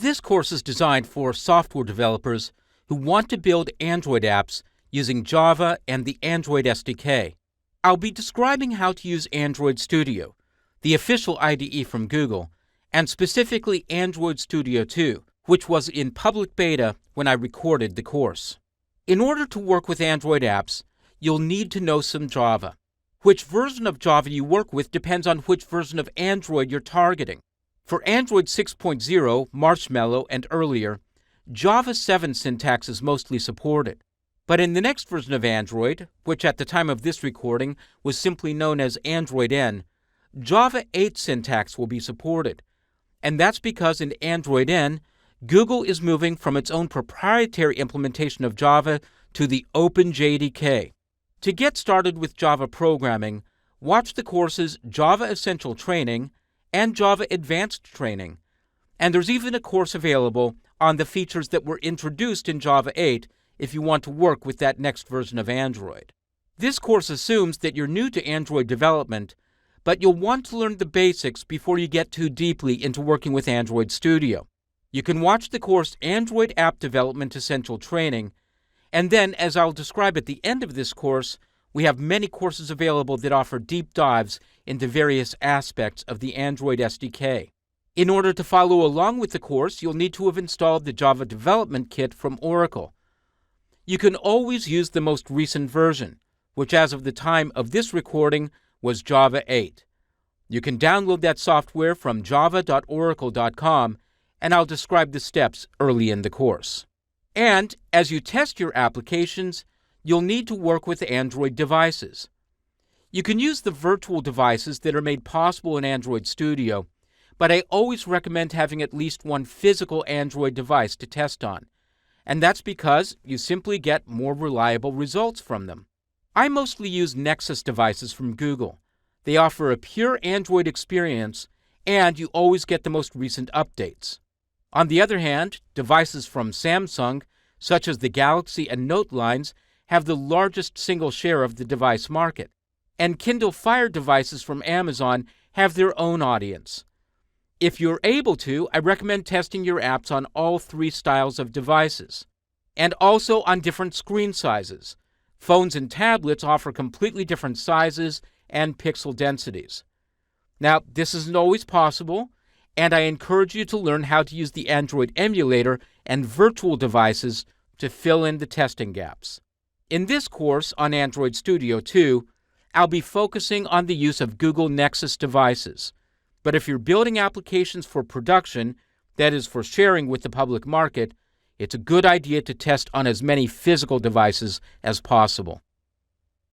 This course is designed for software developers who want to build Android apps using Java and the Android SDK. I'll be describing how to use Android Studio, the official IDE from Google, and specifically Android Studio 2, which was in public beta when I recorded the course. In order to work with Android apps, you'll need to know some Java. Which version of Java you work with depends on which version of Android you're targeting. For Android 6.0, Marshmallow, and earlier, Java 7 syntax is mostly supported. But in the next version of Android, which at the time of this recording was simply known as Android N, Java 8 syntax will be supported. And that's because in Android N, Google is moving from its own proprietary implementation of Java to the Open JDK. To get started with Java programming, watch the courses Java Essential Training and Java Advanced Training. And there's even a course available on the features that were introduced in Java 8 if you want to work with that next version of Android. This course assumes that you're new to Android development, but you'll want to learn the basics before you get too deeply into working with Android Studio. You can watch the course Android App Development Essential Training, and then, as I'll describe at the end of this course, we have many courses available that offer deep dives into various aspects of the Android SDK. In order to follow along with the course, you'll need to have installed the Java Development Kit from Oracle. You can always use the most recent version, which as of the time of this recording was Java 8. You can download that software from java.oracle.com, and I'll describe the steps early in the course. And as you test your applications, you'll need to work with Android devices. You can use the virtual devices that are made possible in Android Studio, but I always recommend having at least one physical Android device to test on, and that's because you simply get more reliable results from them. I mostly use Nexus devices from Google. They offer a pure Android experience, and you always get the most recent updates. On the other hand, devices from Samsung, such as the Galaxy and Note lines, have the largest single share of the device market, and Kindle Fire devices from Amazon have their own audience. If you're able to, I recommend testing your apps on all three styles of devices, and also on different screen sizes. Phones and tablets offer completely different sizes and pixel densities. Now, this isn't always possible, and I encourage you to learn how to use the Android emulator and virtual devices to fill in the testing gaps. In this course on Android Studio 2, I'll be focusing on the use of Google Nexus devices. But if you're building applications for production, that is for sharing with the public market, it's a good idea to test on as many physical devices as possible.